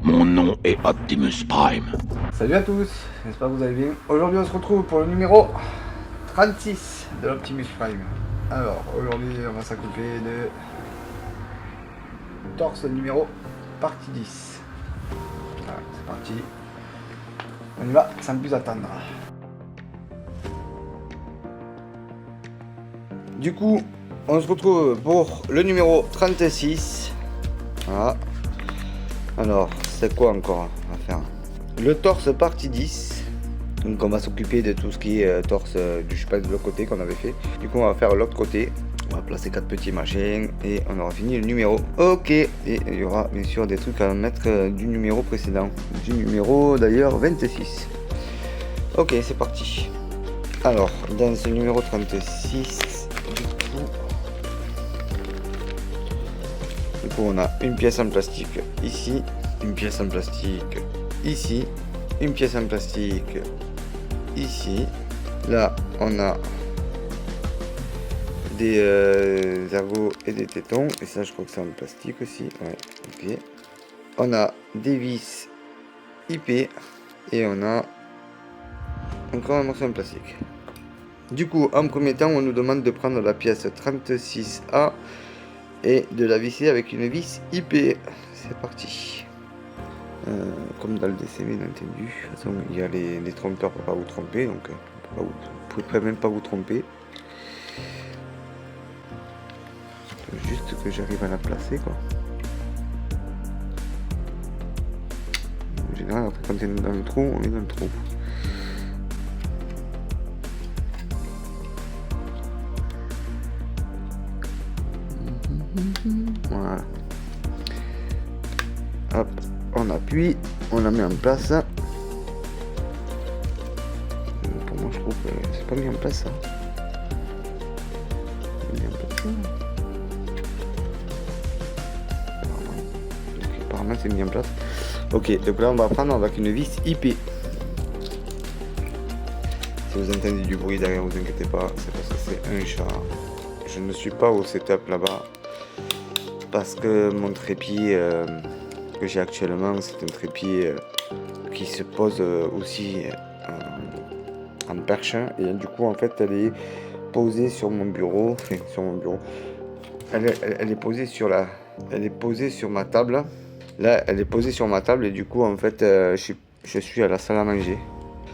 Mon nom est Optimus Prime. Salut à tous, j'espère que vous allez bien. Aujourd'hui on se retrouve pour le numéro 36 de l'Optimus Prime. Alors aujourd'hui on va s'occuper de torse numéro partie 10. Voilà, c'est parti. On y va sans plus attendre. Du coup on se retrouve pour le numéro 36. Voilà. Alors c'est quoi encore à faire? Le torse partie 10. Donc on va s'occuper de tout ce qui est torse du cheval de l'autre côté qu'on avait fait. Du coup on va faire l'autre côté. On va placer 4 petits machins et on aura fini le numéro. Ok. Et il y aura bien sûr des trucs à mettre du numéro précédent. Du numéro d'ailleurs 26. Ok, c'est parti. Alors dans ce numéro 36, du coup on a une pièce en plastique ici, une pièce en plastique ici, une pièce en plastique ici. Là on a des ergots et des tétons, et ça je crois que c'est en plastique aussi. Ouais, ok. On a des vis IP et on a encore un morceau en plastique. Du coup en premier temps on nous demande de prendre la pièce 36A et de la visser avec une vis IP. C'est parti. Comme dans le dessin bien entendu. De toute façon il y a les trompeurs pour pas vous tromper, donc vous pouvez même pas vous tromper. Faut juste que j'arrive à la placer quoi. En général après quand on est dans le trou, on est dans le trou. Voilà. Hop, on appuie, on la met en place. Pour moi je trouve que c'est pas mis en place ça. Apparemment c'est mis en place. Ok, donc là on va prendre avec une vis IP. Si vous entendez du bruit derrière, vous inquiétez pas, c'est parce que c'est un chat. Je ne suis pas au setup là-bas parce que mon trépied que j'ai actuellement, c'est un trépied qui se pose aussi en perche, et du coup en fait elle est posée sur mon bureau, enfin sur mon bureau. Elle est posée sur ma table. Là elle est posée sur ma table et du coup en fait je suis à la salle à manger.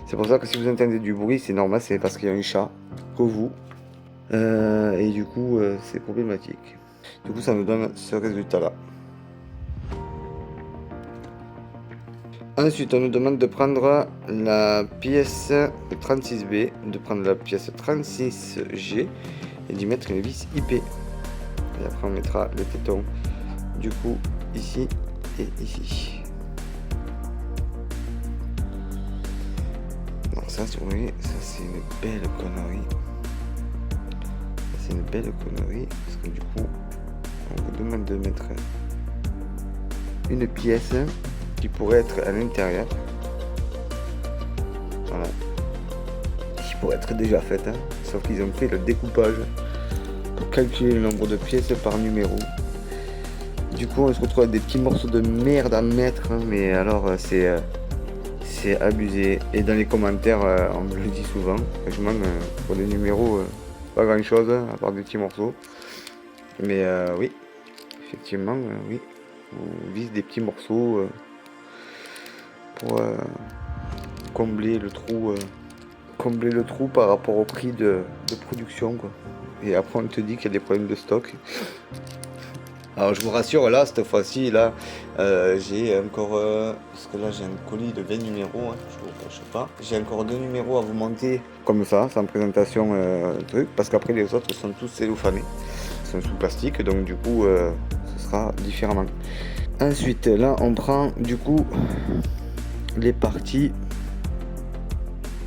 C'est pour ça que si vous entendez du bruit, c'est normal, c'est parce qu'il y a un chat comme vous. Et du coup c'est problématique. Du coup ça me donne ce résultat là. Ensuite on nous demande de prendre la pièce 36B, de prendre la pièce 36G et d'y mettre une vis IP. Et après on mettra le téton du coup ici et ici. Donc ça, si vous voyez, ça c'est une belle connerie. C'est une belle connerie parce que du coup on vous demande de mettre une pièce qui pourrait être à l'intérieur, voilà, qui pourrait être déjà faite, hein. Sauf qu'ils ont fait le découpage pour calculer le nombre de pièces par numéro. Du coup on se retrouve avec des petits morceaux de merde à mettre, hein, mais alors c'est abusé. Et dans les commentaires on me le dit souvent, franchement pour les numéros pas grand chose à part des petits morceaux, mais oui effectivement oui, on vise des petits morceaux pour combler le trou par rapport au prix de production quoi. Et après on te dit qu'il y a des problèmes de stock. Alors je vous rassure, là cette fois-ci là j'ai encore parce que là j'ai un colis de 20 numéros, hein, je vous cache pas, j'ai encore 2 numéros à vous monter comme ça, sans présentation truc, parce qu'après les autres sont tous cellophanés, sont sous plastique, donc du coup ce sera différemment. Ensuite là on prend du coup les parties.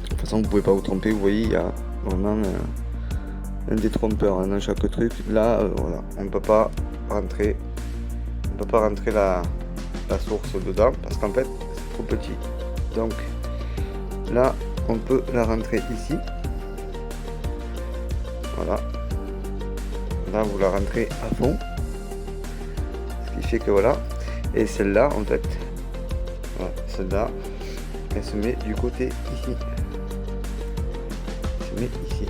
De toute façon vous pouvez pas vous tromper, vous voyez il y a vraiment un détrompeur dans chaque truc. Là voilà, on ne peut pas rentrer la source dedans parce qu'en fait c'est trop petit. Donc là on peut la rentrer ici Voilà. Là, vous la rentrez à fond. Ce qui fait que voilà. Et celle-là, en fait, voilà, celle-là, elle se met du côté ici. Elle se met ici.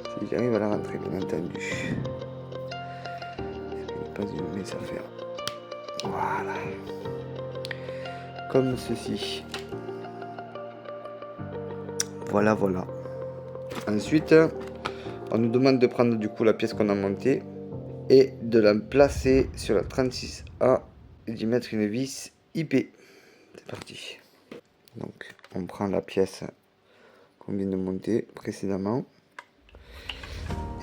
Si j'arrive à la rentrer, bien entendu. C'est pas une mince affaire. Voilà. Comme ceci. Voilà, voilà. Ensuite, on nous demande de prendre du coup la pièce qu'on a montée et de la placer sur la 36A et d'y mettre une vis IP. C'est parti. Donc, on prend la pièce qu'on vient de monter précédemment.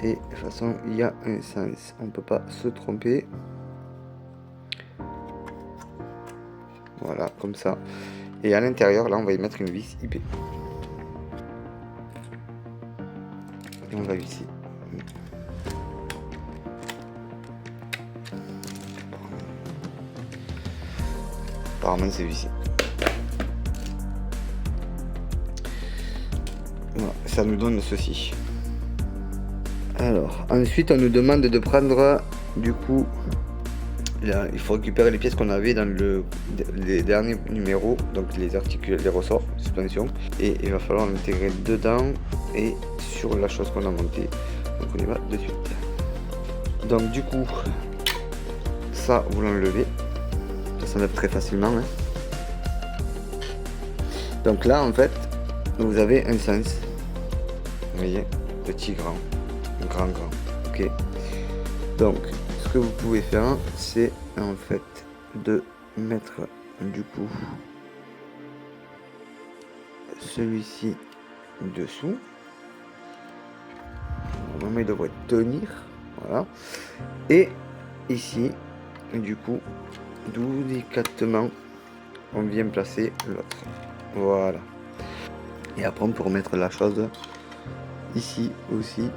Et de toute façon, il y a un sens. On ne peut pas se tromper. Voilà, comme ça. Et à l'intérieur, là, on va y mettre une vis IP. Et on va ici. Apparemment, c'est ici. Voilà, ça nous donne ceci. Alors, ensuite, on nous demande de prendre, du coup, là, il faut récupérer les pièces qu'on avait dans les derniers numéros, donc les articles, les ressorts, suspension, et il va falloir l'intégrer dedans et sur la chose qu'on a montée. Donc on y va de suite. Donc du coup, ça vous l'enlevez, ça s'enlève très facilement. Hein. Donc là, en fait, vous avez un sens. Vous voyez, petit, grand, grand, grand. Ok. Donc, ce que vous pouvez faire, c'est en fait de mettre du coup celui-ci dessous. Normalement, il devrait tenir. Voilà. Et ici, du coup, d'où délicatement, on vient placer l'autre. Voilà. Et après, on peut remettre la chose ici aussi.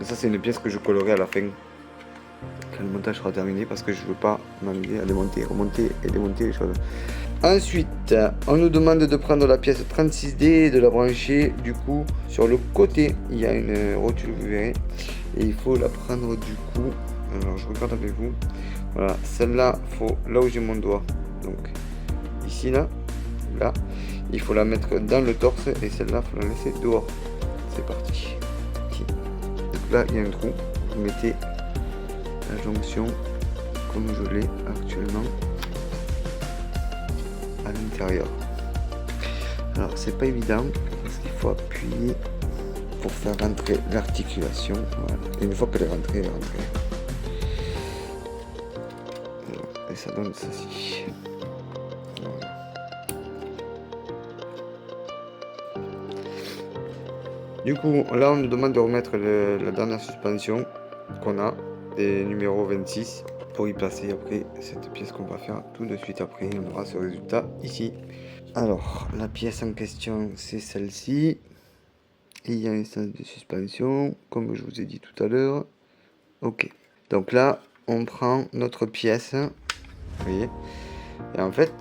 Et ça, c'est une pièce que je colorerai à la fin. Quand le montage sera terminé, parce que je veux pas m'amuser à démonter, remonter et démonter les choses. Ensuite, on nous demande de prendre la pièce 36D et de la brancher du coup sur le côté. Il y a une rotule, vous verrez, et il faut la prendre du coup. Alors je regarde avec vous. Voilà, celle-là, faut là où j'ai mon doigt. Donc ici là, il faut la mettre dans le torse et celle-là, faut la laisser dehors. C'est parti. Ici. Donc là, il y a un trou. Vous mettez la jonction comme je l'ai actuellement à l'intérieur. Alors c'est pas évident parce qu'il faut appuyer pour faire rentrer l'articulation. Voilà. Et une fois qu'elle est rentrée, elle est rentrée. Et ça donne ceci. Voilà. Du coup, là on nous demande de remettre la dernière suspension qu'on a, des numéros 26, pour y placer après cette pièce qu'on va faire tout de suite après. On aura ce résultat ici. Alors, la pièce en question, c'est celle-ci. Il y a un sens de suspension, comme je vous ai dit tout à l'heure. Ok. Donc là, on prend notre pièce. Vous voyez. Et en fait,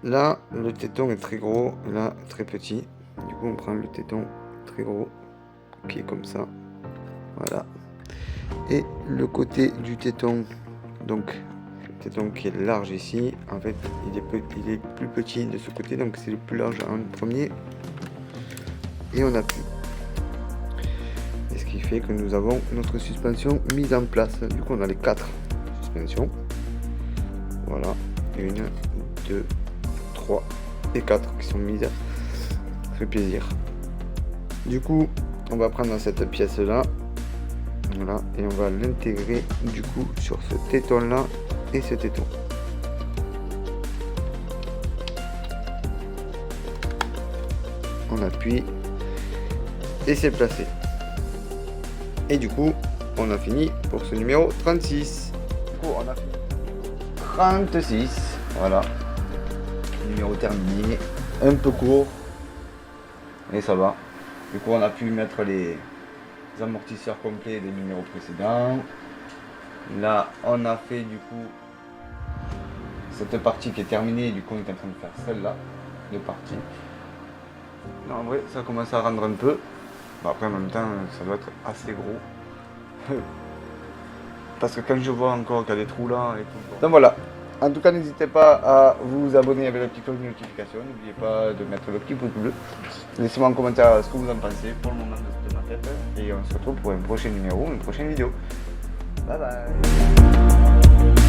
là, le téton est très gros, là, très petit. Du coup, on prend le téton très gros, qui est comme ça. Voilà. Et le côté du téton, donc le téton qui est large ici, en fait il est plus petit de ce côté, donc c'est le plus large en premier, et on appuie. Et ce qui fait que nous avons notre suspension mise en place. Du coup on a les 4 suspensions. Voilà, 1, 2, 3 et 4 qui sont mises. Ça fait plaisir. Du coup on va prendre cette pièce là. Voilà, et on va l'intégrer du coup sur ce téton là et ce téton. On appuie et c'est placé. Et du coup, on a fini pour ce numéro 36. Du coup, on a fini 36. Voilà, numéro terminé. Un peu court, mais ça va. Du coup, on a pu mettre les amortisseurs complets des numéros précédents. Là on a fait du coup cette partie qui est terminée, du coup on est en train de faire celle-là de partie. Là, en vrai ça commence à rendre un peu, Bon, après en même temps ça doit être assez gros. Parce que quand je vois encore qu'il y a des trous là et tout. Bon. Donc voilà. En tout cas, n'hésitez pas à vous abonner avec la petite cloche de notification. N'oubliez pas de mettre le petit pouce bleu. Laissez-moi en commentaire ce que vous en pensez pour le moment de ma tête. Et on se retrouve pour un prochain numéro, une prochaine vidéo. Bye bye.